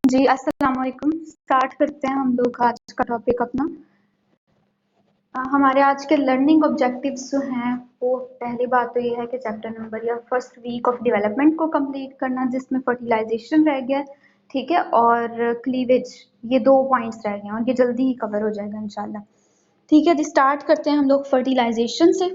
जी, अस्सलाम वालेकुम। स्टार्ट करते हैं हम लोग आज का टॉपिक अपना। हमारे आज के लर्निंग ऑब्जेक्टिव्स जो हैं, वो पहली बात तो ये है कि चैप्टर नंबर या फर्स्ट वीक ऑफ डेवलपमेंट को कंप्लीट करना, जिसमें फर्टिलाइजेशन रह गया, ठीक है, और क्लीवेज, ये 2 पॉइंट्स रह गए हैं और ये जल्दी ही कवर हो जाएगा इंशाल्लाह। ठीक है जी, स्टार्ट करते हैं हम लोग फर्टिलाइजेशन से।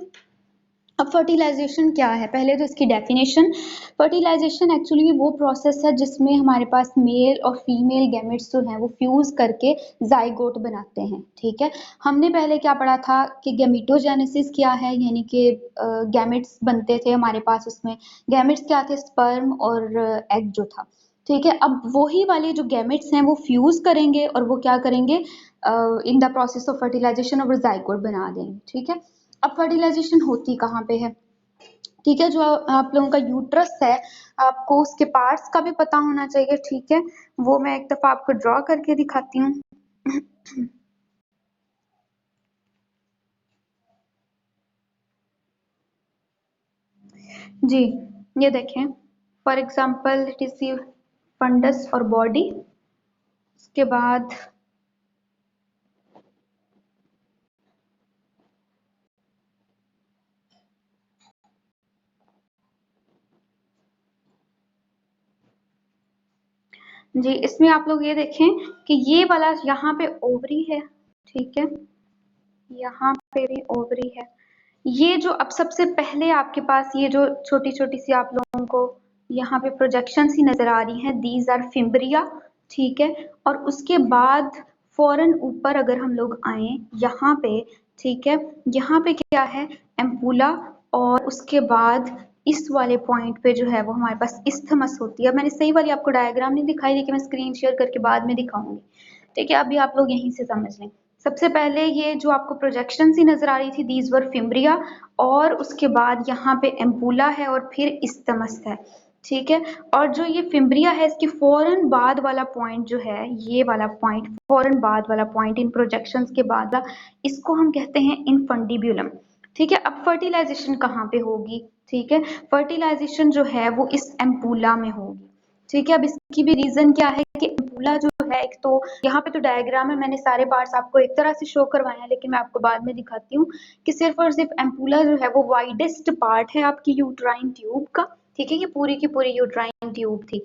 अब फर्टिलाइजेशन क्या है, पहले तो इसकी डेफिनेशन। फर्टिलाइजेशन एक्चुअली वो प्रोसेस है जिसमें हमारे पास मेल और फीमेल गैमेट्स जो हैं वो फ्यूज करके जाइगोट बनाते हैं। ठीक है, हमने पहले क्या पढ़ा था कि गैमेटोजेनेसिस क्या है, यानी कि गैमेट्स बनते थे हमारे पास, उसमें गैमेट्स क्या थे, स्पर्म और एग जो था। ठीक है, अब वही वाले जो गैमेट्स हैं वो फ्यूज करेंगे और वो क्या करेंगे, in the process of fertilization और जाइगोट बना देंगे। ठीक है, अब फर्टिलाइजेशन होती कहाँ पे है? ठीक है, जो आप लोगों का यूट्रस है, आपको उसके पार्ट्स का भी पता होना चाहिए। ठीक है, वो मैं एक दफा आपको ड्रॉ करके दिखाती हूँ। जी, ये देखें, for example it is fundus और बॉडी। उसके बाद जी, इसमें आप लोग ये देखें कि ये वाला यहाँ पे ओवरी है। ठीक है, यहाँ पे भी ओवरी है। ये जो अब सबसे पहले आपके पास ये जो छोटी छोटी सी आप लोगों को यहाँ पे प्रोजेक्शन सी नजर आ रही हैं, दीज आर फिम्ब्रिया। ठीक है, और उसके बाद फौरन ऊपर अगर हम लोग आए यहाँ पे, ठीक है, यहाँ पे क्या है, एम्पूला। और उसके बाद इस वाले पॉइंट पे जो है वो हमारे पास इस्थमस होती है। मैंने सही वाली आपको डायग्राम नहीं दिखाई, लेकिन मैं स्क्रीन शेयर करके बाद में दिखाऊंगी। ठीक है, अभी आप लोग यहीं से समझ लें। सबसे पहले ये जो आपको प्रोजेक्शन सी नजर आ रही थी, दीज वर फिम्ब्रिया, और उसके बाद यहाँ पे एम्पूला है और फिर इस्तमस है। ठीक है, और जो ये फिम्ब्रिया है, इसके फौरन बाद वाला पॉइंट जो है, ये वाला पॉइंट, फौरन बाद वाला पॉइंट इन प्रोजेक्शन के बाद, इसको हम कहते हैं इनफंडिब्यूलम। ठीक है, अब फर्टिलाइजेशन कहाँ पे होगी? ठीक है, फर्टिलाइजेशन जो है वो इस एम्पूला में होगी। ठीक है, अब इसकी भी रीजन क्या है कि एम्पूला जो है, एक तो यहाँ पे तो डायग्राम है, मैंने सारे पार्ट्स आपको एक तरह से शो करवाए हैं, लेकिन मैं आपको बाद में दिखाती हूँ कि सिर्फ और सिर्फ एम्पूला जो है वो वाइडेस्ट पार्ट है आपकी यूट्राइन ट्यूब का। ठीक है, ये पूरी की पूरी यूट्राइन ट्यूब थी,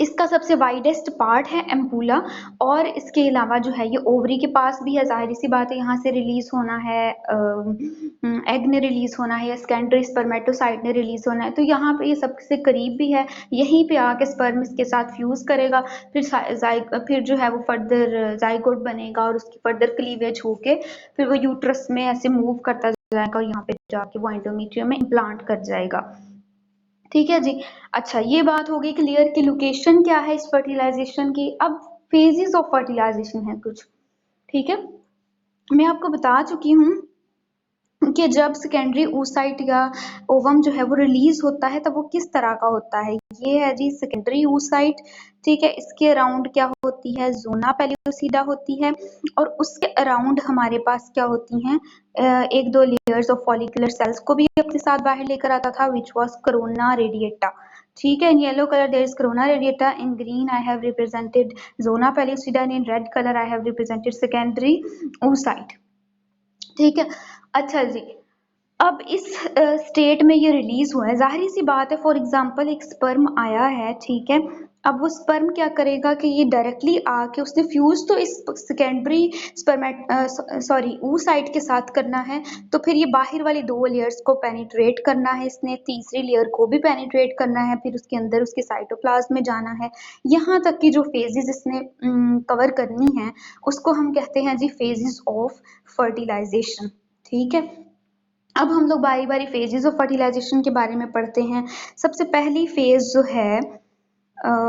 इसका सबसे वाइडेस्ट पार्ट है एम्पूला। और इसके अलावा जो है ये ओवरी के पास भी है, जाहिर सी बात है, यहाँ से रिलीज होना है, एग ने रिलीज होना है या सेकेंडरी स्पर्मेटोसाइट ने रिलीज होना है, तो यहाँ पे ये सबसे करीब भी है, यहीं पे आके स्पर्म इसके साथ फ्यूज करेगा, फिर जो है वो फर्दर जाइगोट बनेगा और उसकी फर्दर क्लीवेज होके फिर वो यूट्रस में ऐसे मूव करता जाएगा और यहाँ पे जाके वो एंडोमेट्रियम में इम्प्लांट कर जाएगा। ठीक है जी, अच्छा, ये बात हो गई क्लियर कि लोकेशन क्या है इस फर्टिलाइजेशन की। अब फेजेस ऑफ फर्टिलाइजेशन है कुछ। ठीक है, मैं आपको बता चुकी हूँ कि जब सेकेंडरी oocyte या ओवम जो है वो रिलीज होता है तब वो किस तरह का होता है। ये है जी सेकेंडरी oocyte। ठीक है, इसके अराउंड क्या होती है, जोना पेलियोसिडा होती है, और उसके अराउंड हमारे पास क्या होती हैं, एक दो लेयर्स ऑफ फॉलिकुलर सेल्स को भी अपने साथ बाहर लेकर आता था, विच वॉज कोरोना रेडिएटा। ठीक है, in yellow colour there is corona radiata, in green I have represented zona pellucida, in red colour I have represented secondary oocyte। ठीक है, अच्छा जी, अब इस स्टेट में ये रिलीज हुआ है, जाहिर सी बात है, फॉर एग्जांपल एक स्पर्म आया है। ठीक है, अब वो स्पर्म क्या करेगा कि ये डायरेक्टली आके उसने फ्यूज तो इस सेकेंडरी स्पर्मेट सॉरी oocyte के साथ करना है, तो फिर ये बाहर वाली दो लेयर्स को पेनिट्रेट करना है, इसने तीसरी लेयर को भी पेनिट्रेट करना है, फिर उसके अंदर उसके साइटोप्लाज्म में जाना है, यहाँ तक की जो फेजेस इसने कवर करनी है उसको हम कहते हैं जी फेजेस ऑफ फर्टिलाइजेशन। ठीक है, अब हम लोग बारी बारी फेजेस ऑफ फर्टिलाइजेशन के बारे में पढ़ते हैं। सबसे पहली फेज जो है,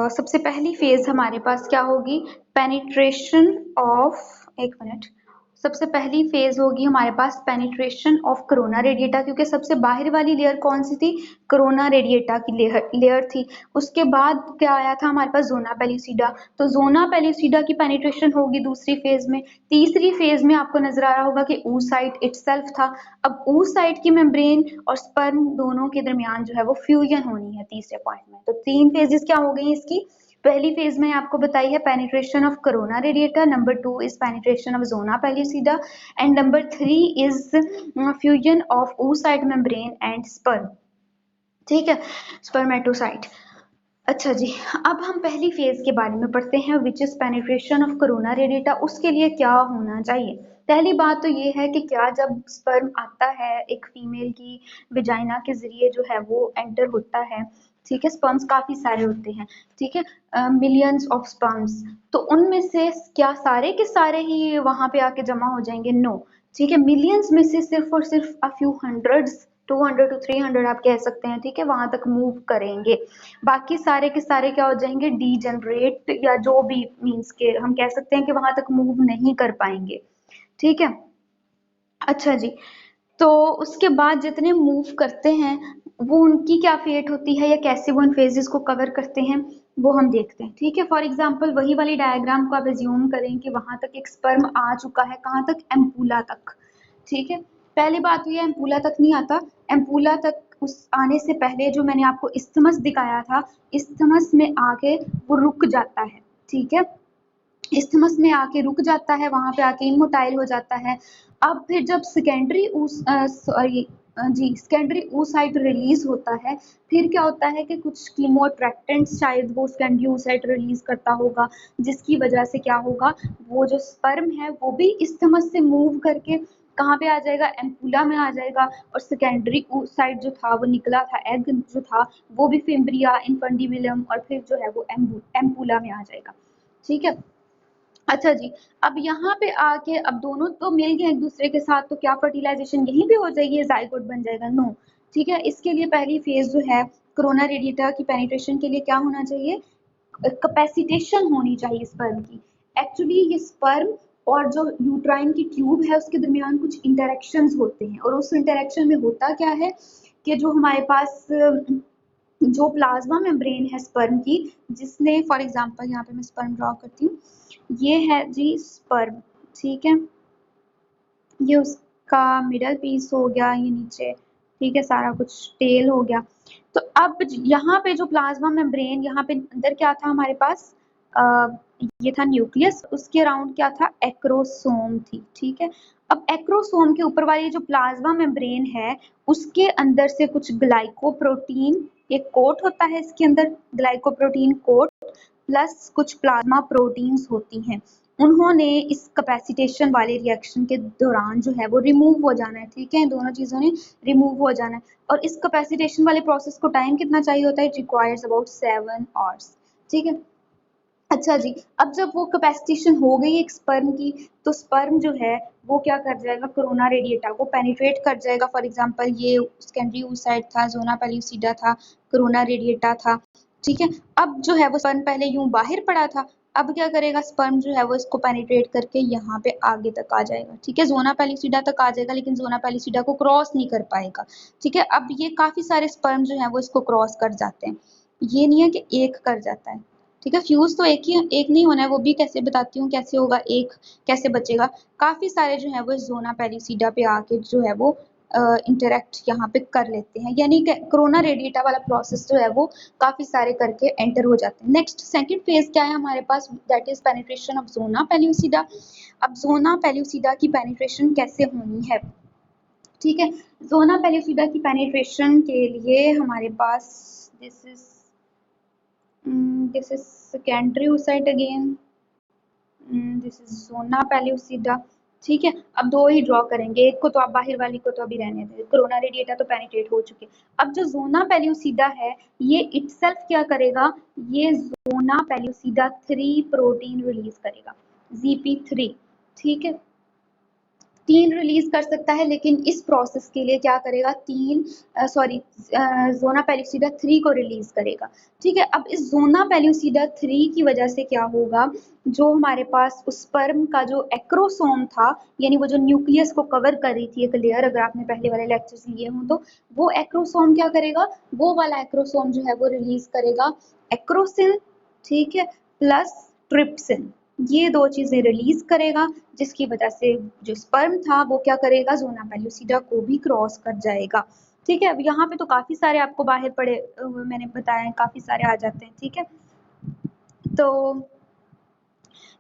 सबसे पहली फेज हमारे पास क्या होगी, पेनिट्रेशन ऑफ, एक मिनट, सबसे पहली फेज होगी हमारे पास पेनिट्रेशन ऑफ कोरोना रेडिएटा, क्योंकि सबसे बाहर वाली लेयर कौन सी थी, कोरोना रेडिएटा की लेयर थी। उसके बाद क्या आया था हमारे पास, जोना पेल्यूसिडा, तो जोना पेल्यूसिडा की पेनिट्रेशन होगी दूसरी फेज में। तीसरी फेज में आपको नजर आ रहा होगा कि oocyte इटसेल्फ था। अब oocyte की मेम्ब्रेन और स्पर्म दोनों के दरमियान जो है वो फ्यूजन होनी है तीसरे पॉइंट में। तो तीन फेजेस क्या हो गई इसकी, पहली फेज में आपको बताई है penetration of corona radiata, number 2 is penetration of zona pellucida and number 3 is fusion of oocyte membrane and sperm. ठीक है, स्पर्मेटोसाइट। अच्छा जी, अब हम पहली फेज के बारे में पढ़ते हैं which is penetration of corona radiata. उसके लिए क्या होना चाहिए? पहली बात तो ये है कि क्या जब स्पर्म आता है एक फीमेल की विजाइना के जरिए जो है वो एंटर होता है, ठीक है, स्पर्म्स काफी सारे होते हैं, ठीक है, मिलियंस ऑफ स्पर्म्स, तो उनमें से क्या सारे के सारे ही वहां पे आके जमा हो जाएंगे? नो, ठीक है, मिलियंस में से सिर्फ और सिर्फ अ फ्यू हंड्रेड्स, 200 to 300 आप कह सकते हैं, ठीक है, वहां तक मूव करेंगे। बाकी सारे के सारे क्या हो जाएंगे? डीजनरेट, या जो भी मीन्स के हम कह सकते हैं कि वहां तक मूव नहीं कर पाएंगे। ठीक है, अच्छा जी, तो उसके बाद जितने मूव करते हैं वो उनकी क्या फेट होती है या कैसे वो इन फेजेस को कवर करते हैं वो हम देखते हैं। ठीक है, फॉर एग्जांपल वही वाली डायग्राम को आप एज्यूम करें कि वहां तक एक स्पर्म आ चुका है, कहाँ तक? एम्पूला तक। ठीक है, पहली बात तो ये एम्पूला तक नहीं आता, एम्पूला तक उस आने से पहले जो मैंने आपको इस्थमस दिखाया था, इस्थमस में आके वो रुक जाता है। ठीक है, इस्थमस में आके रुक जाता है, वहां पे आके इमोटाइल हो जाता है। अब फिर जब सेकेंडरी सॉरी जी सेकेंडरी oocyte रिलीज होता है, फिर क्या होता है कि कुछ कीमोअट्रैक्टेंट्स शायद वो सेकेंडरी oocyte रिलीज करता होगा, जिसकी वजह से क्या होगा, वो जो स्पर्म है वो भी इस्थमस से मूव करके कहाँ पे आ जाएगा? एम्पूला में आ जाएगा। और सेकेंडरी oocyte जो था वो निकला था, एग जो था वो भी फिम्ब्रिया, इन्फेंडिबुलम और फिर जो है वो एम्पूला में आ जाएगा। ठीक है, अच्छा जी, अब यहाँ पे आके अब दोनों तो मिल गए एक दूसरे के साथ, तो क्या फर्टिलाइजेशन यहीं पे हो जाएगी, जाइगोट बन जाएगा? नो। ठीक है, इसके लिए पहली फेज जो है कोरोना रेडिएटा की पेनिट्रेशन के लिए क्या होना चाहिए? कैपेसिटेशन होनी चाहिए स्पर्म की। एक्चुअली ये स्पर्म और जो यूट्राइन की ट्यूब है उसके दरमियान कुछ इंटरेक्शंस होते हैं, और उस इंटरेक्शन में होता क्या है कि जो हमारे पास जो प्लाज्मा मेम्ब्रेन है स्पर्म की, जिसने फॉर एग्जांपल यहाँ पे मैं स्पर्म ड्रॉ करती हूँ, ये है जी स्पर्म। ठीक है, ये उसका मिडल पीस हो गया, ये नीचे, ठीक है, सारा कुछ टेल हो गया। तो अब यहाँ पे जो प्लाज्मा मेम्ब्रेन, यहाँ पे अंदर क्या था हमारे पास? आ, ये था न्यूक्लियस, उसके अराउंड क्या था? एक्रोसोम थी। ठीक है, अब एक्रोसोम के ऊपर वाली जो प्लाज्मा मेम्ब्रेन है उसके अंदर से कुछ ग्लाइकोप्रोटीन, एक कोट होता है इसके अंदर, ग्लाइकोप्रोटीन कोट प्लस कुछ प्लाज्मा प्रोटीन्स होती हैं। उन्होंने इस कैपेसिटेशन वाले रिएक्शन के दौरान जो है वो रिमूव हो जाना है। ठीक है, इन दोनों चीजों ने रिमूव हो जाना है। और इस कैपेसिटेशन वाले प्रोसेस को टाइम कितना चाहिए होता है? It requires about 7 hours. ठीक है, अच्छा जी, अब जब वो कैपेसिटेशन हो गई एक स्पर्म की, तो स्पर्म जो है वो क्या कर जाएगा? कोरोना रेडिएटा को पेनिट्रेट कर जाएगा। फॉर एग्जांपल ये सेकेंडरी oocyte था, जोना पेल्यूसिडा था, कोरोना रेडिएटा था। ठीक है, अब जो है वो स्पर्म पहले यूं बाहर पड़ा था, अब क्या करेगा स्पर्म जो है वो इसको पेनिट्रेट करके यहाँ पे आगे तक आ जाएगा। ठीक है, जोना पेल्यूसिडा तक आ जाएगा, लेकिन जोना पेल्यूसिडा को क्रॉस नहीं कर पाएगा। ठीक है, अब ये काफी सारे स्पर्म जो है वो इसको क्रॉस कर जाते हैं, ये नहीं है कि एक कर जाता है। ठीक है, फ्यूज तो एक नहीं होना है, वो भी कैसे बताती हूँ कैसे होगा, एक कैसे बचेगा। काफी सारे जो है वो जोना पेल्यूसिडा पे आके जो है वो इंटरेक्ट यहाँ पे कर लेते हैं, यानी कि कोरोना रेडिएटा वाला प्रोसेस जो है वो काफी सारे करके एंटर हो जाते हैं। नेक्स्ट सेकंड फेज क्या है हमारे पास? That is penetration of zona pellucida. अब जोना पेल्यूसिडा की पेनिट्रेशन कैसे होनी है? ठीक है, जोना पेल्यूसिडा की पेनिट्रेशन के लिए हमारे पास this is secondary oocyte again, this is zona pellucida. ठीक है, अब दो ही ड्रॉ करेंगे, एक को तो आप बाहर वाली को तो अभी रहने दें, कोरोना रेडिएटा तो पेनिट्रेट हो चुके। अब जो जोना पेल्यूसिडा है ये इटसेल्फ क्या करेगा? ये जोना पेल्यूसिडा 3 प्रोटीन रिलीज करेगा, ZP3। ठीक है, 3 रिलीज कर सकता है, लेकिन इस प्रोसेस के लिए क्या करेगा? 3 सॉरी जोना पेल्यूसिडा 3 को रिलीज करेगा। ठीक है, अब इस जोना पेल्यूसिडा 3 की वजह से क्या होगा? जो हमारे पास उस स्पर्म का जो एक्रोसोम था, यानी वो जो न्यूक्लियस को कवर कर रही थी एक लेयर, अगर आपने पहले वाले लेक्चर्स लिए हों तो, वो एक्रोसोम क्या करेगा? वो वाला एक्रोसोम जो है वो रिलीज करेगा एक्रोसिन, ठीक है, प्लस ट्रिप्सिन। ये दो चीजें रिलीज करेगा, जिसकी वजह से जो स्पर्म था वो क्या करेगा? जोना पेल्यूसिडा को भी क्रॉस कर जाएगा। ठीक है, अब यहाँ पे तो काफी सारे आपको बाहर पड़े मैंने बताया, काफी सारे आ जाते हैं। ठीक है, तो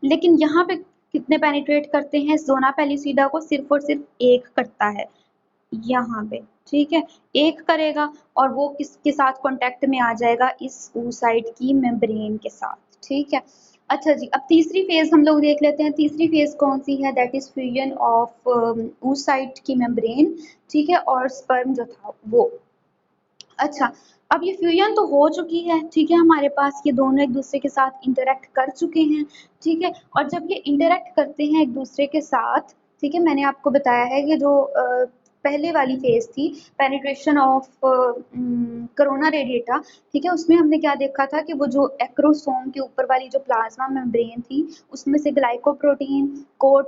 लेकिन यहाँ पे कितने पेनिट्रेट करते हैं, जोना पेलिसिडा को सिर्फ और सिर्फ एक करता है यहाँ पे, ठीक है, एक करेगा और वो किसके साथ कांटेक्ट में आ जाएगा, इस oocyte की मेम्ब्रेन के साथ, ठीक है। अच्छा जी, अब तीसरी फेज हम लोग देख लेते हैं। तीसरी फेज कौन सी है, that is fusion of oocyte की मेम्ब्रेन, ठीक है, और स्पर्म जो था वो। अच्छा, अब ये फ्यूजन तो हो चुकी है, ठीक है, हमारे पास ये दोनों एक दूसरे के साथ इंटरेक्ट कर चुके हैं, ठीक है, और जब ये इंटरेक्ट करते हैं एक दूसरे के साथ, ठीक है, मैंने आपको बताया है कि जो पहले वाली फेज थी, पेनिट्रेशन ऑफ कोरोना रेडिएटा, ठीक है, उसमें हमने क्या देखा था कि वो जो एक्रोसोम के ऊपर वाली जो प्लाज्मा मेम्ब्रेन थी, उसमें से ग्लाइकोप्रोटीन, कोट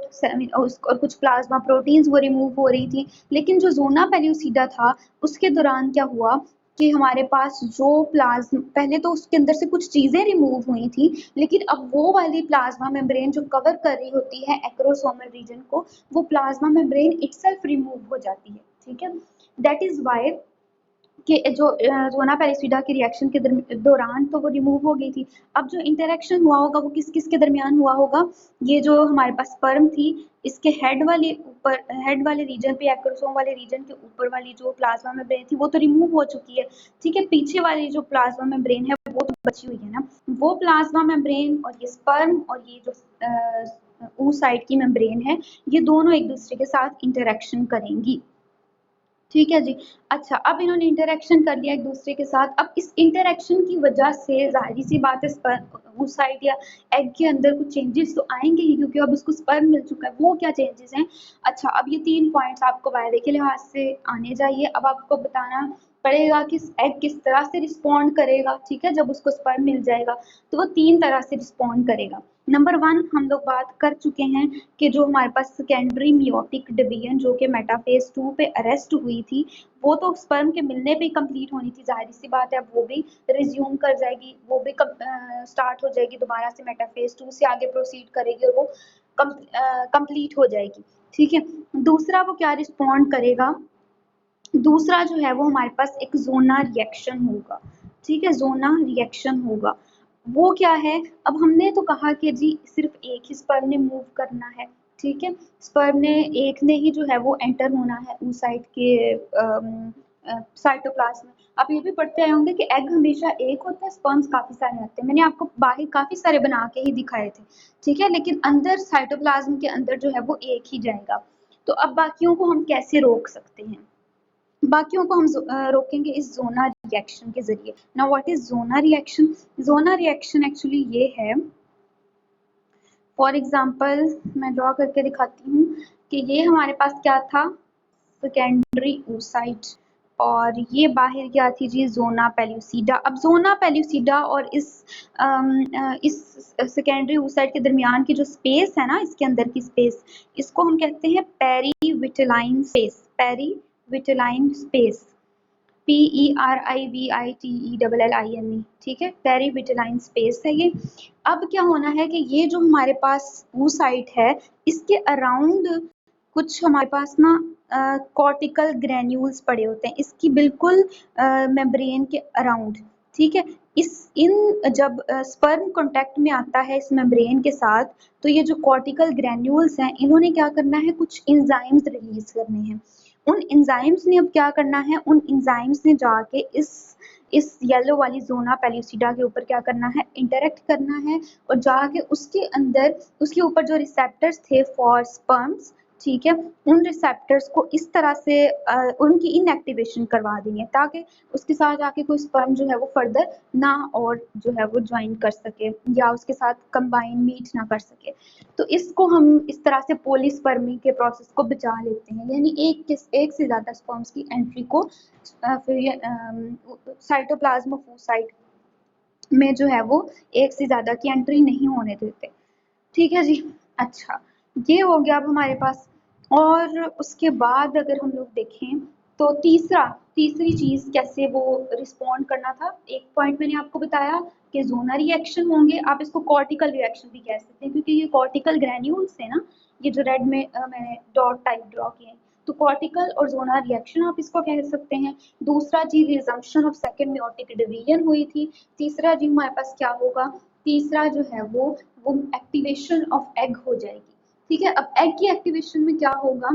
और कुछ प्लाज्मा प्रोटीन्स वो रिमूव हो रही थी। लेकिन जो जोना पेल्यूसिडा था, उसके दौरान क्या हुआ कि हमारे पास जो प्लाज्मा, पहले तो उसके अंदर से कुछ चीजें रिमूव हुई थी, लेकिन अब वो वाली प्लाज्मा मेम्ब्रेन जो कवर कर रही होती है एक्रोसोमल रीजन को, वो प्लाज्मा मेम्ब्रेन इटसेल्फ रिमूव हो जाती है, ठीक है। दैट इज वाई कि जो जोना पेरिसिडा के रिएक्शन के दौरान तो वो रिमूव हो गई थी। अब जो इंटरेक्शन हुआ होगा वो किस किस के दरमियान हुआ होगा, ये जो हमारे पास स्पर्म थी, इसके हेड वाले रीजन पे, एक्रोसोम वाले रीजन के ऊपर वाली जो प्लाज्मा मेम्ब्रेन थी वो तो रिमूव हो चुकी है, ठीक है, पीछे वाली जो प्लाज्मा मेम्ब्रेन है वो तो बची हुई है ना, वो प्लाज्मा मेम्ब्रेन और ये स्पर्म और ये जो oocyte की मेम्ब्रेन है, ये दोनों एक दूसरे के साथ इंटरेक्शन करेंगी, ठीक है जी। अच्छा, अब इन्होंने इंटरेक्शन कर लिया एक दूसरे के साथ। अब इस इंटरेक्शन की वजह से जाहिर सी बात है oocyte या एग के अंदर कुछ चेंजेस तो आएंगे ही, क्योंकि अब उसको स्पर्म मिल चुका है। वो क्या चेंजेस हैं? अच्छा, अब ये 3 पॉइंट्स आपको वायदे के लिहाज से आने चाहिए। अब आपको बताना पड़ेगा कि एग किस तरह से रिस्पॉन्ड करेगा, ठीक है, जब उसको स्पर्म मिल जाएगा तो वो 3 तरह से रिस्पॉन्ड करेगा। नंबर 1 हम लोग बात कर चुके हैं कि जो हमारे पास सेकेंडरी मियोटिक डिवीजन जो कि मेटाफेज 2 पे अरेस्ट हुई थी, वो तो स्पर्म के मिलने पे ही कंप्लीट होनी थी, जाहिर सी बात है, वो भी रिज्यूम कर जाएगी, वो भी स्टार्ट हो जाएगी दोबारा से, मेटाफेज 2 से आगे प्रोसीड करेगी और वो कंप्लीट हो जाएगी, ठीक है। दूसरा वो क्या रिस्पॉन्ड करेगा, दूसरा जो है वो हमारे पास एक जोना रिएक्शन होगा, ठीक है, जोना रिएक्शन होगा। वो क्या है? अब हमने तो कहा कि जी सिर्फ एक ही स्पर्म ने मूव करना है, ठीक है, स्पर्म ने एक ने ही जो है वो एंटर होना है oocyte के साइटोप्लाज्म में। आप ये भी पढ़ते आए होंगे कि एग हमेशा एक होता है, स्पर्म्स काफी सारे आते हैं। मैंने आपको बाहर काफी सारे बना के ही दिखाए थे, ठीक है, लेकिन अंदर साइटोप्लाज्म के अंदर जो है वो एक ही जाएगा। तो अब बाकियों को हम कैसे रोक सकते हैं? बाकियों को हम रोकेंगे इस जोना रिएक्शन के जरिए। Now what is zona reaction? Zona reaction actually ये है, फॉर एग्जांपल मैं ड्रॉ करके दिखाती हूँ कि ये हमारे पास क्या था, सेकेंडरी oocyte, और ये बाहर क्या थी जी, जोना पेल्यूसिडा। अब जोना पेल्यूसिडा और इस सेकेंडरी oocyte के दरमियान की जो स्पेस है ना, इसके अंदर की स्पेस, इसको हम कहते हैं पेरीविटिलाइन स्पेस, पेरीविटिलाइन स्पेस, PERIVITELLINE, ठीक है, पेरीविटिलाइन स्पेस है ये। अब क्या होना है कि ये जो हमारे पास oocyte है, इसके अराउंड कुछ हमारे पास ना कॉर्टिकल ग्रेन्यूल्स पड़े होते हैं, इसकी बिल्कुल मेम्ब्रेन के अराउंड, ठीक है। जब स्पर्म कांटेक्ट में आता है इस मेम्ब्रेन के साथ, तो ये जो कॉर्टिकल ग्रेन्यूल्स हैं, इन्होंने क्या करना है, कुछ एंजाइम्स रिलीज करने हैं। उन एंजाइम्स ने अब क्या करना है, उन एंजाइम्स ने जाके इस येलो वाली जोना पेल्यूसिडा के ऊपर क्या करना है, इंटरेक्ट करना है, और जाके उसके अंदर, उसके ऊपर जो रिसेप्टर्स थे फॉर स्पर्म्स, ठीक है, उन रिसेप्टर्स को इस तरह से उनकी इनएक्टिवेशन करवा देंगे, ताकि उसके साथ आके कोई स्पर्म जो है वो फर्दर ना और जो है वो ज्वाइन कर सके या उसके साथ कंबाइन मीट ना कर सके। तो इसको हम इस तरह से पॉलीस्पर्मी के प्रोसेस को बचा लेते हैं, यानी एक से ज्यादा स्पर्म्स की एंट्री को साइटोप्लाज्म ऑफ oocyte में जो है वो एक से ज्यादा की एंट्री नहीं होने देते, ठीक है जी। अच्छा, ये हो गया अब हमारे पास। और उसके बाद अगर हम लोग देखें तो तीसरी चीज कैसे वो रिस्पॉन्ड करना था, एक पॉइंट मैंने आपको बताया कि जोनल रिएक्शन होंगे, आप इसको कॉर्टिकल रिएक्शन भी कह सकते हैं, क्योंकि ये कॉर्टिकल ग्रेन्यूल्स है ना, ये जो रेड में मैंने डॉट टाइप ड्रॉ किए हैं, तो कॉर्टिकल और जोनल रिएक्शन आप इसको कह सकते हैं। दूसरा जी resumption of second meiotic division हुई थी। तीसरा जी हमारे पास क्या होगा, तीसरा जो है वो एक्टिवेशन ऑफ एग हो जाएगी। ठीक है, अब एग की एक्टिवेशन में क्या होगा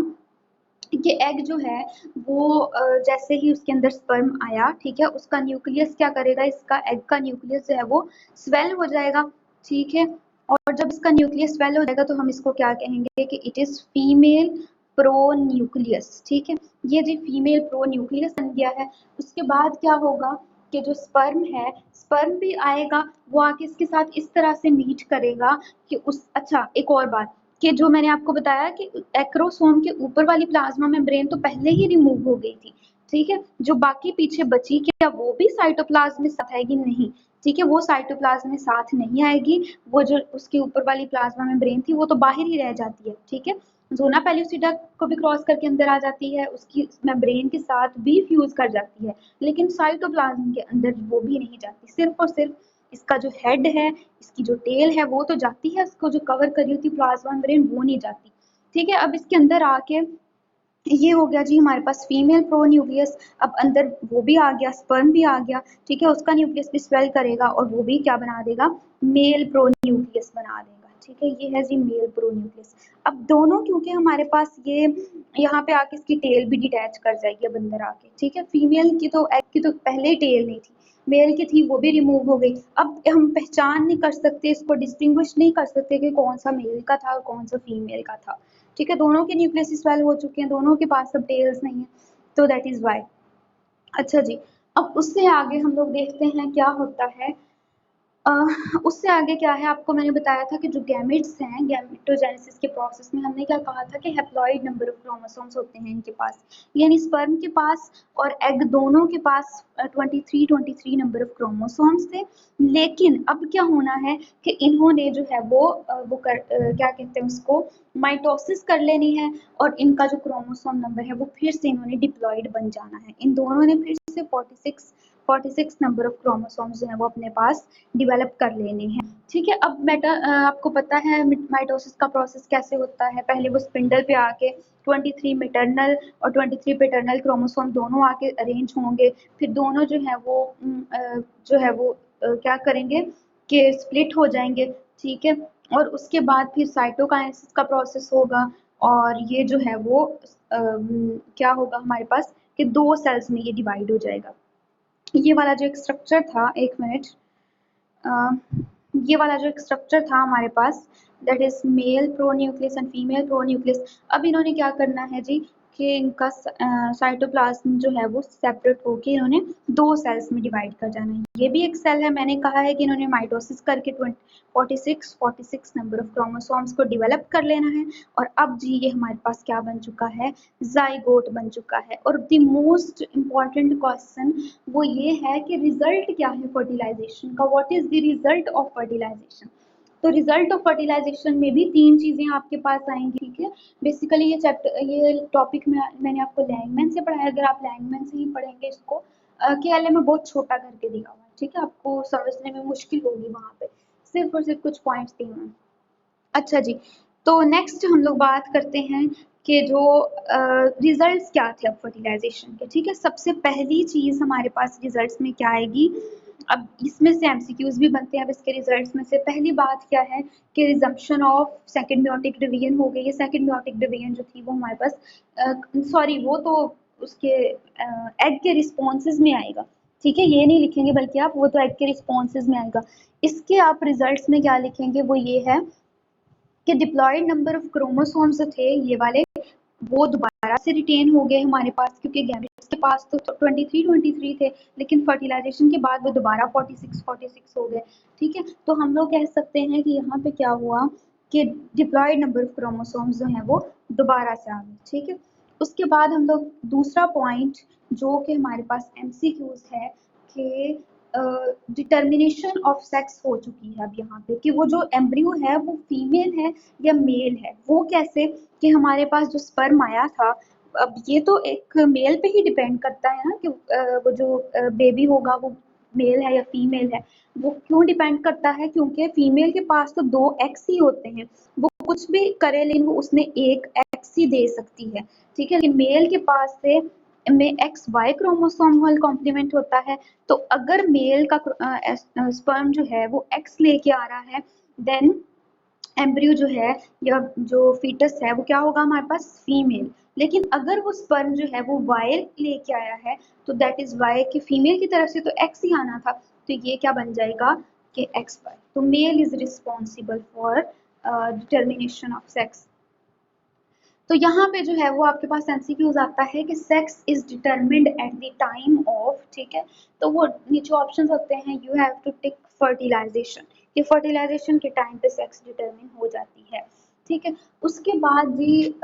कि एग जो है वो जैसे ही उसके अंदर स्पर्म आया, ठीक है, उसका न्यूक्लियस क्या करेगा, इसका एग का न्यूक्लियस जो है वो स्वेल हो जाएगा। ठीक है, और जब इसका न्यूक्लियस स्वेल हो जाएगा तो हम इसको क्या कहेंगे कि it is female pro nucleus. ठीक है, ये जी फीमेल प्रो न्यूक्लियस बन गया है। उसके बाद क्या होगा कि जो स्पर्म है, स्पर्म भी आएगा, वो आके इसके साथ इस तरह से मीट करेगा कि उस अच्छा एक और बात कि जो मैंने आपको बताया कि एक्रोसोम के ऊपर वाली प्लाज्मा मेम्ब्रेन तो पहले ही रिमूव हो गई थी। ठीक है, जो बाकी पीछे बची क्या वो भी साइटोप्लाज्म में साथ आएगी? नहीं। ठीक है, वो साइटोप्लाज्म में साथ नहीं आएगी, वो जो उसके ऊपर वाली प्लाज्मा मेम्ब्रेन थी वो तो बाहर ही रह जाती है। ठीक है, जोना पेल्यूसिडा को भी क्रॉस करके अंदर आ जाती है, उसकी मेम्ब्रेन के साथ भी फ्यूज कर जाती है, लेकिन साइटोप्लाज्म के अंदर वो भी नहीं जाती। सिर्फ और सिर्फ इसका जो हेड है, इसकी जो टेल है वो तो जाती है, इसको जो कवर करी होती प्लाज्मा मेम्ब्रेन वो नहीं जाती। ठीक है, अब इसके अंदर आके ये हो गया जी हमारे पास फीमेल प्रो न्यूक्लियस। अब अंदर वो भी आ गया, स्पर्म भी आ गया। ठीक है, उसका न्यूक्लियस भी स्वेल करेगा और वो भी क्या बना देगा, मेल प्रो न्यूक्लियस बना देगा। ठीक है, ये है जी मेल प्रो न्यूक्लियस। अब दोनों क्योंकि हमारे पास ये यहाँ पे आके इसकी टेल भी डिटैच कर जाएगी अब अंदर आके। ठीक है, फीमेल की तो एग की तो पहले ही टेल नहीं थी, मेल की थी वो भी रिमूव हो गई। अब हम पहचान नहीं कर सकते, इसको डिस्टिंग्विश नहीं कर सकते कि कौन सा मेल का था और कौन सा फीमेल का था। ठीक है, दोनों के न्यूक्लियस स्वेल हो चुके हैं, दोनों के पास अब टेल्स नहीं है, तो दैट इज वाई। अच्छा जी, अब उससे आगे हम लोग देखते हैं क्या होता है। अ, उससे आगे क्या है, आपको मैंने बताया था कि जो गैमेट्स हैं, गैमेटोजेनेसिस के प्रोसेस में हमने क्या कहा था कि हैप्लॉइड नंबर ऑफ क्रोमोसोम्स होते हैं इनके पास, यानी स्पर्म के पास और एग दोनों के पास 23 नंबर ऑफ क्रोमोसोम्स थे। लेकिन अब क्या होना है कि इन्होंने जो है क्या कहते हैं उसको, माइटोसिस कर लेनी है, और इनका जो क्रोमोसोम नंबर है वो फिर से इन्होंने डिप्लॉइड बन जाना है। इन दोनों ने फिर से 46 नंबर ऑफ क्रोमोसोम्स जो है वो अपने पास डिवेलप कर लेने हैं। ठीक है, अब आपको पता है माइटोसिस का प्रोसेस कैसे होता है। पहले वो स्पिंडल पे आके 23 मैटरनल और 23 पैटर्नल क्रोमोसोम दोनों आके अरेंज होंगे, फिर दोनों जो है वो क्या करेंगे कि स्प्लिट हो जाएंगे। ठीक है, और उसके बाद फिर साइटोकाइनेसिस का प्रोसेस होगा, और ये जो है वो क्या होगा हमारे पास कि 2 सेल्स में ये डिवाइड हो जाएगा। ये वाला जो एक स्ट्रक्चर था, एक मिनट, ये वाला जो एक स्ट्रक्चर था हमारे पास, that is male pronucleus and female pronucleus. अब इन्होंने क्या करना है जी कि इनका साइटोप्लाज्म जो है वो सेपरेट होके इन्होंने 2 सेल्स में डिवाइड कर जाना है। ये भी एक सेल है, मैंने कहा है कि इन्होंने माइटोसिस करके 46 नंबर ऑफ क्रोमोसोम्स को डिवेलप कर लेना है। और अब जी ये हमारे पास क्या बन चुका है, जाइगोट बन चुका है। और द मोस्ट इम्पॉर्टेंट क्वेश्चन वो ये है कि रिजल्ट क्या है फर्टिलाइजेशन का, what is the result of fertilization. तो रिजल्ट ऑफ फर्टिलाइजेशन में भी 3 चीजें आपके पास आएंगी। ठीक है, बेसिकली ये टॉपिक में मैंने आपको लैंगमैन से पढ़ाया। अगर आप लैंगमैन से ही पढ़ेंगे इसको, केएलए में बहुत छोटा करके दिया हुआ है। ठीक है, आपको समझने में मुश्किल होगी वहां पे, सिर्फ और सिर्फ कुछ पॉइंट्स दिए हुए हैं। अच्छा जी, तो नेक्स्ट हम लोग बात करते हैं कि जो रिजल्ट्स क्या थे अब फर्टिलाइजेशन के। ठीक है, सबसे पहली चीज हमारे पास रिजल्ट्स में क्या आएगी, अब इसमें से एमसीक्यूज भी बनते हैं। अब इसके रिजल्ट्स में से पहली बात क्या है कि resumption of second meiotic division हो गई है। सेकंड मियोटिक डिवीजन जो थी वो हमारे पास सॉरी वो तो उसके एग के रिस्पॉन्सेज में आएगा। ठीक है, ये नहीं लिखेंगे बल्कि आप, वो तो एग के रिस्पॉन्सेज में आएगा। इसके आप रिजल्ट्स में क्या लिखेंगे वो ये है कि डिप्लॉयड नंबर ऑफ क्रोमोसोम्स जो थे ये वाले वो दोबारा से रिटेन हो गए हमारे पास, क्योंकि गैमेट्स के पास तो 23 थे, लेकिन फर्टिलाइजेशन के बाद वो दोबारा 46 हो गए। ठीक है, तो हम लोग कह सकते हैं कि यहाँ पे क्या हुआ कि डिप्लॉयड नंबर ऑफ क्रोमोसोम्स जो हैं वो दोबारा से आ गए। ठीक है, उसके बाद हम लोग दूसरा पॉइंट जो कि हमारे पास एमसीक्यूज है कि डिटर्मिनेशन ऑफ सेक्स हो चुकी है अब यहाँ पे, कि वो जो एम्ब्रियो है वो फीमेल है या मेल है। वो कैसे कि हमारे पास जो स्पर्म आया था, अब ये तो एक मेल पे ही डिपेंड करता है ना कि वो जो बेबी होगा वो मेल है या फीमेल है। वो क्यों डिपेंड करता है, क्योंकि फीमेल के पास तो 2 एक्स ही होते हैं, वो कुछ भी करे लेकिन वो उसने एक एक्स ही दे सकती है। ठीक है, लेकिन मेल के पास से में एक्स वाई क्रोमोसोमल कॉम्प्लीमेंट होता है, तो अगर मेल का स्पर्म जो है वो एक्स लेके आ रहा है, देन एम्ब्रियो जो है या जो फीटस है वो क्या होगा हमारे पास, फीमेल। लेकिन अगर वो स्पर्म जो है वो वाई लेके आया है, तो दैट इज वाई कि फीमेल की तरफ से तो एक्स ही आना था, तो ये क्या बन जाएगा कि एक्स वाई। तो male is responsible for determination of sex. तो यहाँ पे जो है वो आपके पास एमसीक्यूज आता है कि sex is determined at the time of, ठीक है, तो वो नीचे ऑप्शन होते हैं, you have to tick fertilization, कि फर्टिलाइजेशन के टाइम पे सेक्स डिटरमिन हो जाती है, ठीक है। उसके बाद जी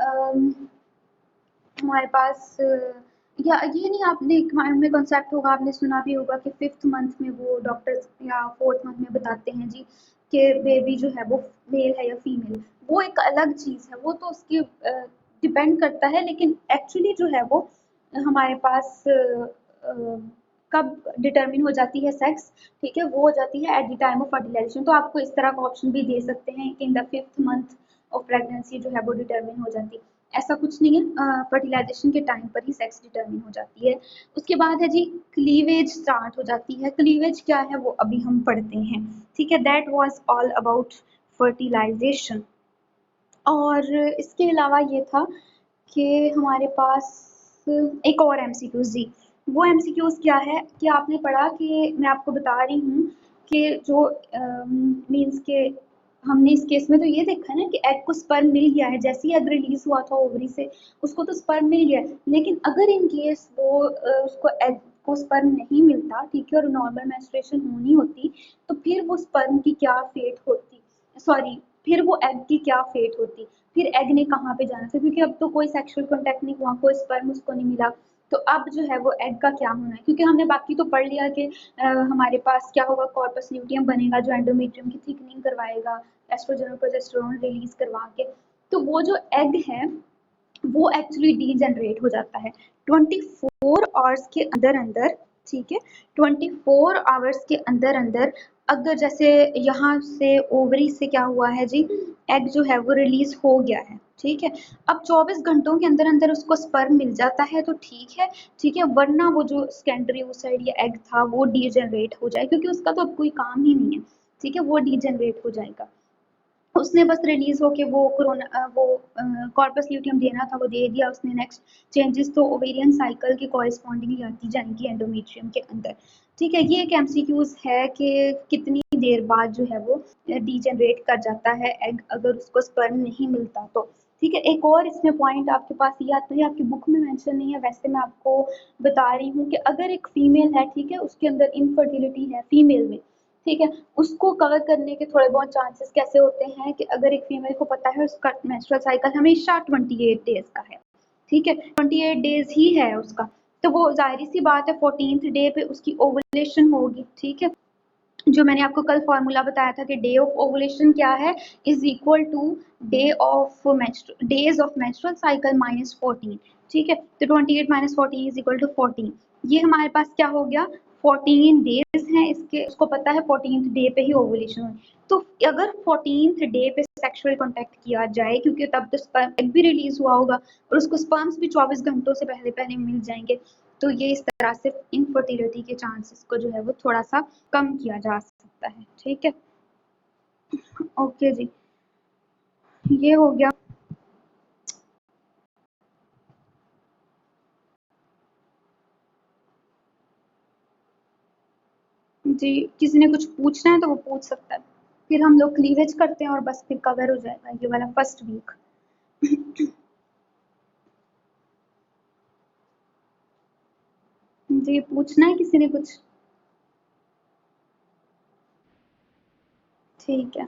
हमारे पास या ये नहीं, आपने माइंड में कॉन्सेप्ट होगा, आपने सुना भी होगा कि 5th मंथ में वो डॉक्टर्स या 4th मंथ में बताते हैं जी कि बेबी जो है वो मेल है या फीमेल। वो एक अलग चीज़ है, वो तो उसकी डिपेंड करता है, लेकिन एक्चुअली जो है वो हमारे पास कब डिटर्मिन हो जाती है सेक्स, ठीक है, वो हो जाती है at the time of fertilization. तो आपको इस तरह का ऑप्शन भी दे सकते हैं कि in the 5th month of pregnancy जो है वो डिटर्मिन हो जाती है। ऐसा कुछ नहीं है, फर्टिलाइजेशन के टाइम पर ही सेक्स डिटर्मिन हो जाती है। उसके बाद है जी क्लीवेज स्टार्ट हो जाती है। क्लीवेज क्या है वो अभी हम पढ़ते हैं, ठीक है। That was all about fertilization. और इसके अलावा ये था कि हमारे पास एक और एमसीक्यूज जी, वो एमसीक्यूज क्या है कि आपने पढ़ा कि मैं आपको बता रही हूँ कि जो मीन्स के हमने इस केस में तो ये देखा है ना कि एग को स्पर्म मिल गया है, जैसे ही एग रिलीज हुआ था ओवरी से उसको तो स्पर्म मिल गया है, लेकिन अगर इन केस वो उसको एग को स्पर्म नहीं मिलता, ठीक है, और नॉर्मल मेंस्ट्रुएशन होनी होती, तो फिर वो स्पर्म की क्या फेट होती, सॉरी, फिर वो एग की क्या फेट होती, फिर एग ने कहाँ पे जाना था, क्योंकि अब तो कोई सेक्सुअल कॉन्टैक्ट नहीं हुआ, कोई स्पर्म उसको नहीं मिला, तो अब जो है वो एग का क्या होना है, क्योंकि हमने बाकी तो पढ़ लिया कि हमारे पास क्या होगा, कॉर्पस ल्यूटियम बनेगा जो एंडोमेट्रियम की थिकनिंग करवाएगा, एस्ट्रोजन और प्रोजेस्टेरोन रिलीज करवा के, तो वो जो एग है वो एक्चुअली डीजनरेट हो जाता है 24 आवर्स के अंदर अंदर, ठीक है, 24 आवर्स के अंदर अंदर। अगर जैसे यहाँ से ओवरी से क्या हुआ है जी, एग जो है वो रिलीज हो गया है, ठीक है, अब 24 घंटों के अंदर अंदर उसको स्पर्म मिल जाता है तो ठीक है, ठीक है, वरना वो जो सेकेंडरी ओसाइड या एग था वो डीजनरेट हो जाए, क्योंकि उसका तो अब कोई काम ही नहीं है, ठीक है, वो डीजनरेट हो जाएगा। उसने बस रिलीज होके वो कोरोना वो कॉर्पस ल्यूटियम देना था वो दे दिया उसने। नेक्स्ट चेंजेस तो ओवेरियन साइकिल के कॉरेस्पॉन्डिंगली आती जाएंगी एंडोमेट्रियम के अंदर, ठीक है। ये एक एमसीक्यूज है कि कितनी देर बाद जो है वो डीजनरेट कर जाता है एग अगर उसको स्पर्म नहीं मिलता तो, ठीक है। एक और इसमें पॉइंट आपके पास ये आता है, आपकी बुक में मेंशन नहीं है, वैसे मैं आपको बता रही हूँ कि अगर एक फीमेल है, ठीक है, उसके अंदर इनफर्टिलिटी है फीमेल में, ठीक है, उसको कवर करने के थोड़े बहुत चांसेस कैसे होते हैं कि अगर एक फीमेल को पता है उसका मेंस्ट्रुअल साइकिल हमेशा 28 डेज का है, ठीक है, 28 डेज ही है उसका, तो वो जाहिर सी बात है 14th डे पे उसकी ओवुलेशन होगी, ठीक है। जो मैंने आपको कल फॉर्मूला बताया था कि डे ऑफ ओवुलेशन क्या है, is equal to day of days of menstrual cycle minus 14, ठीक है, तो 28 माइनस 14 इज इक्वल टू 14। ये हमारे पास क्या हो गया, 14 डेज हैं इसके, उसको पता है 14th डे पे ही ओवुलेशन हो, तो अगर 14th डे पे सेक्सुअल कांटेक्ट किया जाए, क्योंकि तब तो स्पर्म एग भी रिलीज हुआ होगा और उसको स्पर्म्स भी 24 घंटों से पहले पहले मिल जाएंगे, तो ये इस तरह से इनफर्टिलिटी के चांसेस को जो है वो थोड़ा सा कम किया जा सकता है, ठीक है। ओके जी, ये हो गया। जी, किसी ने कुछ पूछना है तो वो पूछ सकता है, फिर हम लोग क्लीवेज करते हैं और बस फिर कवर हो जाएगा ये वाला फर्स्ट वीक। जी, पूछना है किसी ने कुछ? ठीक है।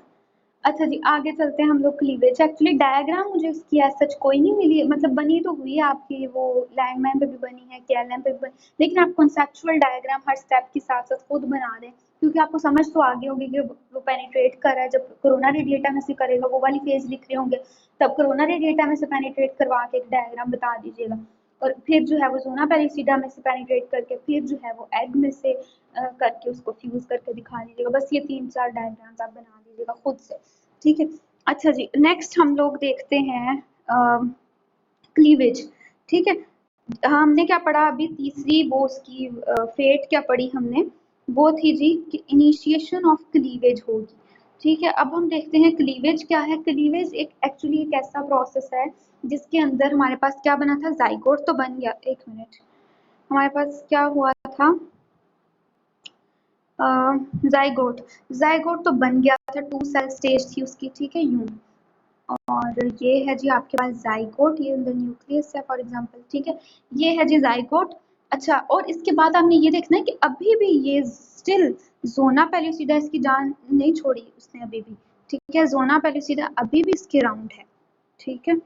अच्छा जी, आगे चलते हैं हम लोग क्लीवेज। एक्चुअली डायग्राम मुझे उसकी एज सच कोई नहीं मिली, मतलब बनी तो हुई है आपकी, वो लैंडमैन पे भी बनी है, केएलएम पे भी बनी, लेकिन आप कॉन्सेप्चुअल डायग्राम हर स्टेप के साथ साथ खुद बना दें, क्योंकि आपको समझ तो आगे होगी कि वो पेनिट्रेट कर रहा है, जब कोरोना रेडिएटा में से करेगा वो वाली फेज लिख रहे होंगे, तब कोरोना रेडिएटा में से पेनिट्रेट करवा के एक डायग्राम बता दीजिएगा, और फिर जो है वो जोना पेलिसिडा में से पेनिट्रेट करके फिर जो है वो एग में से करके उसको फ्यूज करके दिखा दीजिएगा। बस ये 3-4 डायग्राम्स आप बना दीजिएगा खुद से, ठीक है। अच्छा जी, नेक्स्ट हम लोग देखते हैं क्लीवेज, ठीक है। हमने क्या पढ़ा अभी, तीसरी वो उसकी फेट क्या पढ़ी हमने, वो थी जी कि इनिशिएशन ऑफ क्लीवेज होगी। ठीक है, अब हम देखते हैं क्लीवेज क्या है। क्लीवेज एक एक्चुअली एक ऐसा प्रोसेस है जिसके अंदर हमारे पास क्या बना था, जाइगोट तो बन गया। एक मिनट, हमारे पास क्या हुआ था, जाइगोट, जाइगोट तो बन गया था, 2 सेल स्टेज थी उसकी, ठीक है यूं। और ये है जी आपके पास जाइगोट, ये अंदर न्यूक्लियस है फॉर एग्जांपल, ठीक है, ये है जी जाइगोट। अच्छा, और इसके बाद आपने ये देखना है कि अभी भी ये स्टिल जोना पेलुसिडा इसकी जान नहीं छोड़ी उसने अभी भी, ठीक है, जोना पेलुसिडा अभी भी इसके राउंड है, ठीक है।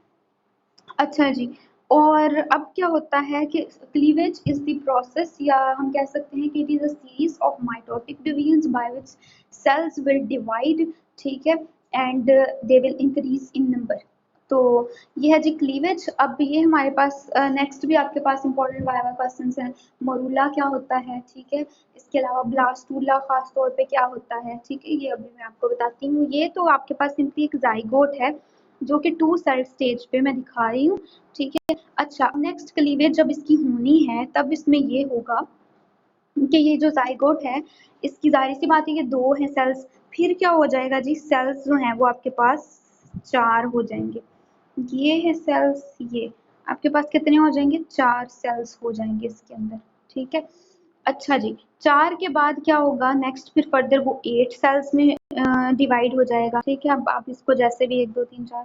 अच्छा जी, और अब क्या होता है कि क्लीवेज इज द प्रोसेस, या हम कह सकते हैं कि it is a series of mitotic divisions by which cells will divide, ठीक है, and they will increase in number. तो ये है जी क्लीवेज। अब ये हमारे पास नेक्स्ट भी आपके पास इंपॉर्टेंट वाइवा क्वेश्चंस हैं, मोरूला क्या होता है, ठीक है, इसके अलावा ब्लास्टूला खास तौर पे क्या होता है, ठीक है, ये अभी मैं आपको बताती हूँ। ये तो आपके पास सिंपली एक जाइगोट है जो कि 2 सेल स्टेज पे मैं दिखा रही हूँ, ठीक है। अच्छा, नेक्स्ट क्लीवेज जब इसकी होनी है तब इसमें ये होगा कि ये जो जाइगोट है इसकी जाहिर सी बात है, ये 2 है सेल्स, फिर क्या हो जाएगा जी, सेल्स जो हैं वो आपके पास 4 हो जाएंगे। ये है सेल्स, ये आपके पास कितने हो जाएंगे, 4 सेल्स हो जाएंगे इसके अंदर, ठीक है। अच्छा जी, 4 के बाद क्या होगा नेक्स्ट, फिर फर्दर वो 8 सेल्स में डिवाइड हो जाएगा, ठीक है। अब आप इसको जैसे भी 1 2 3 4,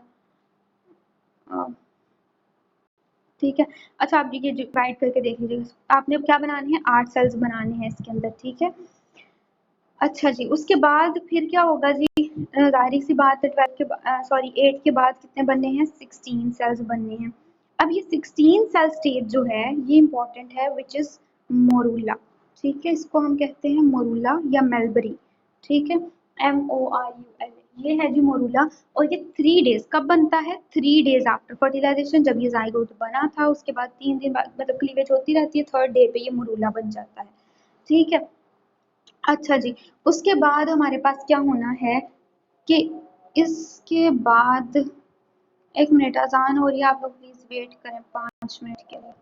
ठीक है। अच्छा, आप ये डिवाइड करके देख लीजिएगा, आपने अब क्या बनाने हैं, 8 सेल्स बनाने हैं इसके अंदर, ठीक है। अच्छा जी, उसके बाद फिर क्या होगा जी, जाहिर सी बात है 12 के सॉरी 8 के बाद कितने बनने हैं, 16 सेल्स बनने हैं। अब ये 16 सेल स्टेज जो है ये इंपॉर्टेंट है, विच इज मोरूला, ठीक है, इसको हम कहते हैं मोरूला या मेलबरी, ठीक है, MORULA, ये है जी मोरूला। और ये 3 डेज कब बनता है, 3 डेज आफ्टर फर्टिलाइजेशन, जब ये जाइगोट बना था उसके बाद 3 दिन बाद मतलब क्लीवेज होती रहती है, 3rd डे पे ये मोरूला बन जाता है, ठीक है। अच्छा जी, उसके बाद हमारे पास क्या होना है कि इसके बाद, एक मिनट अजान हो रही है, आप लोग प्लीज वेट करें 5 मिनट के लिए।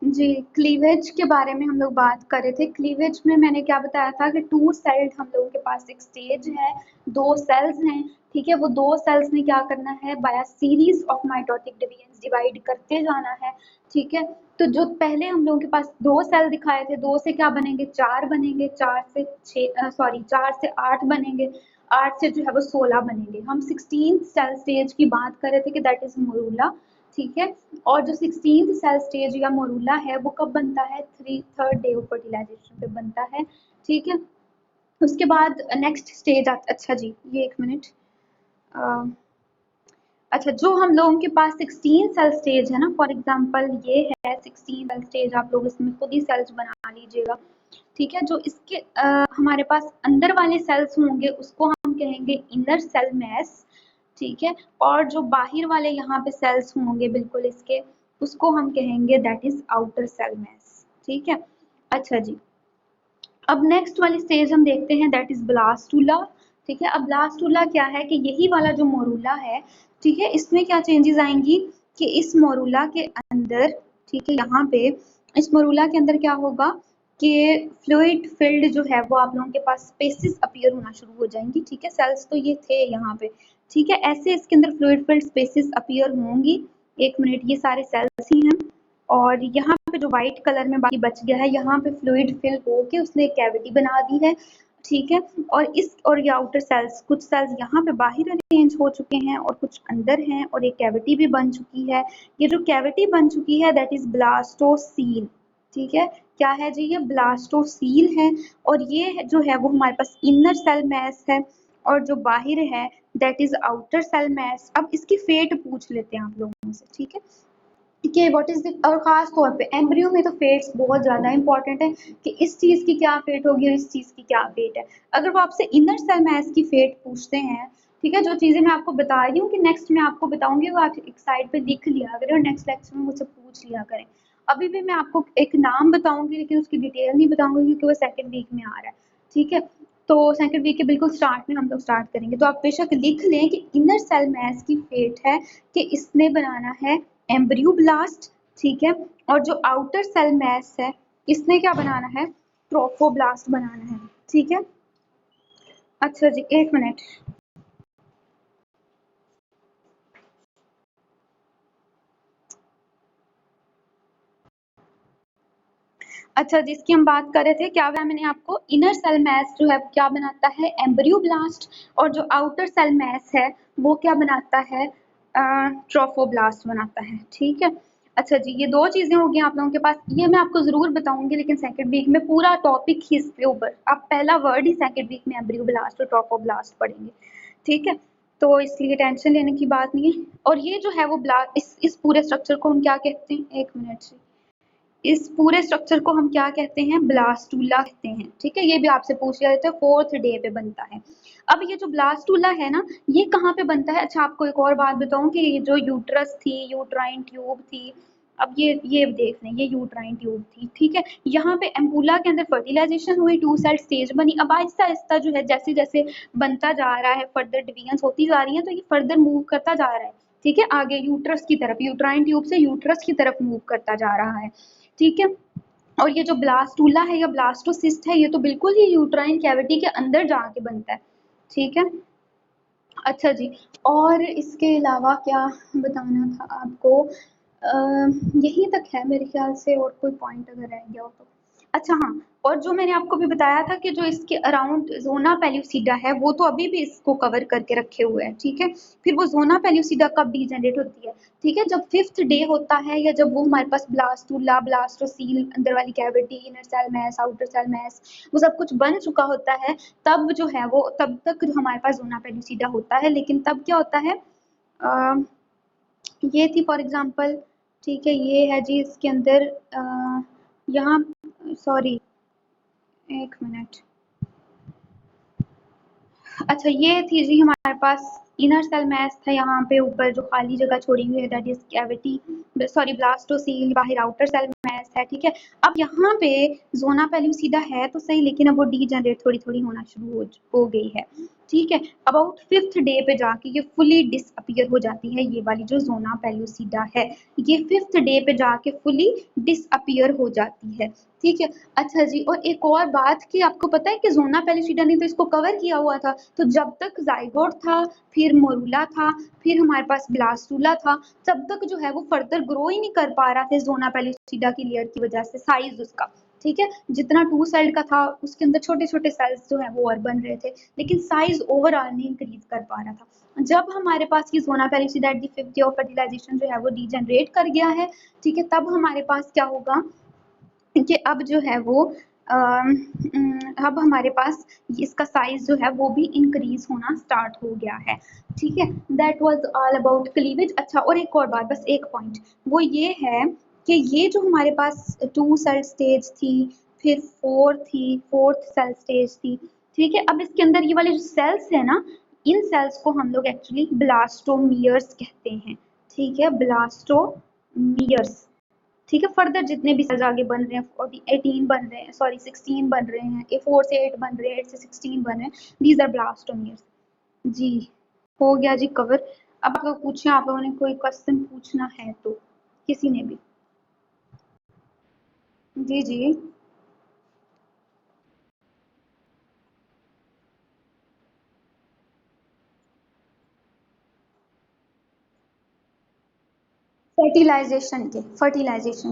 जी, क्लीवेज के बारे में हम लोग बात कर रहे थे। क्लीवेज में मैंने क्या बताया था कि 2 सेल्ड हम लोगों के पास एक स्टेज है, 2 सेल्स हैं, ठीक है, वो 2 सेल्स ने क्या करना है, by a series of mitotic divisions divide करते जाना है, ठीक है। तो जो पहले हम लोगों के पास 2 सेल दिखाए थे, 2 से क्या बनेंगे, 4 बनेंगे, 4 से 6 सॉरी 4 से 8 बनेंगे, 8 से जो है वो 16 बनेंगे। हम 16 सेल स्टेज की बात कर रहे थे कि दैट इज मोरूला, ठीक है। और जो 16th सेल स्टेज या मोरूला है वो कब बनता है, 3rd डे ऑफ फर्टिलाइजेशन पे बनता है, ठीक है। उसके बाद नेक्स्ट स्टेज अच्छा जी, ये 1 मिनट, अच्छा, जो हम लोगों के पास 16 सेल स्टेज है ना, फॉर एग्जांपल ये है 16 सेल स्टेज, आप लोग इसमें खुद ही सेल्स बना लीजिएगा, ठीक है। जो इसके हमारे पास अंदर वाले सेल्स होंगे उसको हम कहेंगे इनर सेल मैस, ठीक है। और जो बाहर वाले यहाँ पे सेल्स होंगे बिल्कुल इसके, उसको हम कहेंगे that is outer cell mass, ठीक है। अच्छा जी, अब नेक्स्ट वाली स्टेज हम देखते हैं दैट इज ब्लास्टूला, ठीक है। अब ब्लास्टूला क्या है कि यही वाला जो मोरूला है, ठीक है, इसमें क्या चेंजेस आएंगी कि इस मोरूला के अंदर, ठीक है, यहाँ पे इस मोरूला के अंदर क्या होगा कि फ्लूइड फिल्ड जो है वो आप लोगों के पास स्पेसिस अपीयर होना शुरू हो जाएंगी, ठीक है। सेल्स तो ये थे यहाँ पे, ठीक है, ऐसे इसके अंदर फ्लूइड फिल्ड स्पेसिस अपीयर होंगी। 1 मिनट, ये सारे सेल्स ही हैं। और यहाँ पे जो व्हाइट कलर में बाकी बच गया है, यहाँ पे फ्लूइड फिल होके उसने एक कैविटी बना दी है, ठीक है। और ये आउटर सेल्स, कुछ सेल्स यहाँ पे बाहर अरेंज हो चुके हैं और कुछ अंदर हैं, और एक कैविटी भी बन चुकी है। ये जो कैविटी बन चुकी है दैट इज ब्लास्टोसील, ठीक है। क्या है जी, ये ब्लास्टोसील है। और ये जो है वो हमारे पास इनर सेल मैस है, और जो बाहर है that is outer cell mass. अब इसकी फेट पूछ लेते हैं आप लोगों से, ठीक है, कि व्हाट इज द, और खास तौर पे एम्ब्रियो में तो फेट्स बहुत ज़्यादा इंपॉर्टेंट है कि इस चीज़ की क्या फेट होगी और इस चीज़ की क्या फेट है। अगर वो आपसे इनर सेल मैस की फेट पूछते हैं, ठीक है, जो चीज़ें मैं आपको बता रही हूँ कि नेक्स्ट मैं आपको बताऊंगी वो आप एक साइड पे लिख लिया करें और नेक्स्ट लेक्चर में मुझसे पूछ लिया करें। अभी भी मैं आपको एक नाम बताऊंगी लेकिन उसकी डिटेल नहीं बताऊंगी क्योंकि वो सेकंड वीक में आ रहा है, ठीक है। तो सेकंड वीक के बिल्कुल स्टार्ट में हम लोग स्टार्ट करेंगे। तो आप बेशक लिख लें कि इनर सेल मैस की फेट है कि इसने बनाना है एम्ब्रियो ब्लास्ट, ठीक है, और जो आउटर सेल मैस है इसने क्या बनाना है, ट्रोफोब्लास्ट बनाना है, ठीक है। अच्छा जी, एक मिनट। अच्छा, जिसकी हम बात कर रहे थे, क्या हुआ, मैंने आपको इनर सेल मैस जो है क्या बनाता है, एम्ब्रियो ब्लास्ट, और जो आउटर सेल मैस है वो क्या बनाता है, ट्रोफोब्लास्ट बनाता है, ठीक है। अच्छा जी, ये दो चीजें होगी आप लोगों के पास, ये मैं आपको जरूर बताऊंगी लेकिन सेकंड वीक में पूरा टॉपिक ही इसके ऊपर, आप पहला वर्ड ही सेकंड वीक में एम्ब्रियो ब्लास्ट और ट्रोफोब्लास्ट पढ़ेंगे, ठीक है। तो इसलिए टेंशन लेने की बात नहीं है। और ये जो है वो ब्लास्ट, इस पूरे स्ट्रक्चर को हम क्या कहते हैं, एक मिनट से, इस पूरे स्ट्रक्चर को हम क्या कहते हैं, ब्लास्टूला कहते हैं, ठीक है। ये भी आपसे पूछ लिया जाता है, फोर्थ डे पे बनता है। अब ये जो ब्लास्टूला है ना, ये कहाँ पे बनता है। अच्छा, आपको एक और बात बताऊं कि ये जो यूट्रस थी, यूट्राइन ट्यूब थी, अब ये देख लें, ये यूट्राइन ट्यूब थी, ठीक है। यहाँ पे एम्पुला के अंदर फर्टिलाइजेशन हुई, टू सेल स्टेज बनी। अब आहिस्ता आहिस्ता जो है जैसे जैसे बनता जा रहा है, फर्दर डिवीजन होती जा रही है, तो ये फर्दर मूव करता जा रहा है, ठीक है, आगे यूट्रस की तरफ, यूट्राइन ट्यूब से यूट्रस की तरफ मूव करता जा रहा है, ठीक है। और ये जो ब्लास्टूला है या ब्लास्टोसिस्ट है, ये तो बिल्कुल ही यूट्राइन कैविटी के अंदर जाके बनता है, ठीक है। अच्छा जी, और इसके अलावा क्या बताना था आपको, यहीं तक है मेरे ख्याल से, और कोई पॉइंट अगर रह गया हो तो। अच्छा हाँ, और जो मैंने आपको भी बताया था कि जो इसके अराउंड जोना पेल्यूसिडा है वो तो अभी भी इसको कवर करके रखे हुए हैं, ठीक है। फिर वो जोना पेल्यूसिडा कब डीजनरेट होती है, ठीक है, जब फिफ्थ डे होता है, या जब वो हमारे पास ब्लास्टूला, ब्लास्टोसील, अंदर वाली cavity, inner cell mass, outer cell mass, वो सब कुछ बन चुका होता है, तब जो है वो, तब तक जो हमारे पास जोना पेल्यूसिडा होता है। लेकिन तब क्या होता है, अ, ये थी फॉर एग्जांपल, ठीक है, ये है जी इसके अंदर, यहाँ, सॉरी, एक मिनट। अच्छा, ये थी जी हमारे पास इनर सेल मैस था, यहाँ पे ऊपर जो खाली जगह छोड़ी हुई है that is cavity, sorry blastocoel, बाहर आउटर सेल मैस है, ठीक है। अब यहाँ पे जोना पेल्यूसिडा है तो सही, लेकिन अब वो डीजनरेट थोड़ी थोड़ी होना शुरू हो गई है, ठीक है। अबाउट फिफ्थ डे पे जाके ये फुली डिसअपियर हो जाती है, ये वाली जो जोना पेल्यूसिडा है, ये फिफ्थ डे पे जाके फुली डिसअपियर हो जाती है, ठीक है। अच्छा जी, और एक और बात कि आपको पता है कि जोना पेल्यूसिडा ने तो इसको कवर किया हुआ था, तो जब तक जाइगोट था, फिर मोरूला था, फिर हमारे पास ब्लास्टूला था, तब तक जो है वो फर्दर ग्रो ही नहीं कर पा रहा था जोना पेल्यूसिडा की लेयर की वजह से, साइज उसका, ठीक है। जितना टू सेल्ड का था उसके अंदर छोटे छोटे सेल्स जो है वो और बन रहे थे, लेकिन साइज ओवरऑल नहीं इंक्रीज कर पा रहा था। जब हमारे पास ये zona pellucida at the fifth day of fertilisation जो है वो डीजनरेट कर गया है, ठीक है, तब हमारे पास क्या होगा कि अब जो है वो अब हमारे पास इसका साइज जो है वो भी इंक्रीज होना स्टार्ट हो गया है, ठीक है। That was all about cleavage. अच्छा, और एक और बात, बस एक पॉइंट, वो ये है कि ये जो हमारे पास टू सेल स्टेज थी, फिर फोर्थ सेल स्टेज थी, ठीक है। अब इसके अंदर ये वाले जो सेल्स है ना, इन सेल्स को हम लोग एक्चुअली ब्लास्टोमियर्स कहते हैं, ठीक है, ब्लास्टोमियर्स, ठीक है। फर्दर जितने भी सेल्स आगे बन रहे हैं, 18 बन रहे हैं, सॉरी 16 बन रहे हैं, 4 से 8 बन रहे हैं, 8 से 16 बन रहे हैं, दीज आर ब्लास्टोमियर्स। जी, हो गया जी कवर। अब आप लोग पूछें, आप लोगों ने कोई क्वेश्चन पूछना है तो, किसी ने भी। जी जी, फर्टिलाइजेशन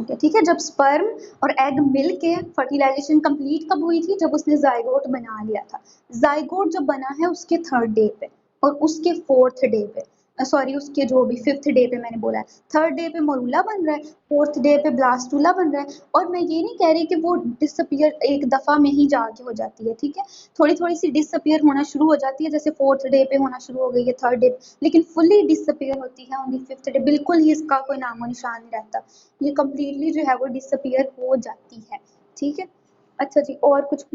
के, ठीक है, जब स्पर्म और एग मिल के फर्टिलाइजेशन कंप्लीट कब हुई थी, जब उसने जाइगोट बना लिया था। जाइगोट जब बना है उसके थर्ड डे पे, और उसके फोर्थ डे पे, सॉरी उसके जो भी फिफ्थ डे पे मैंने बोला है, थर्ड डे पे मोरूला बन रहा है, फोर्थ डे पे ब्लास्टूला बन रहा है। और मैं ये नहीं कह रही कि वो डिसअपियर एक दफा में ही जाके हो जाती है, ठीक है, थोड़ी थोड़ी सी डिसअपियर होना शुरू हो जाती है, जैसे फोर्थ डे पे होना शुरू हो गई है, थर्ड डे, लेकिन फुली डिसअपियर होती है ऑन द फिफ्थ डे, बिल्कुल ही इसका कोई नामो निशान नहीं रहता, ये कम्प्लीटली जो है वो डिसअपियर हो जाती है, ठीक है। अच्छा जी, और कुछ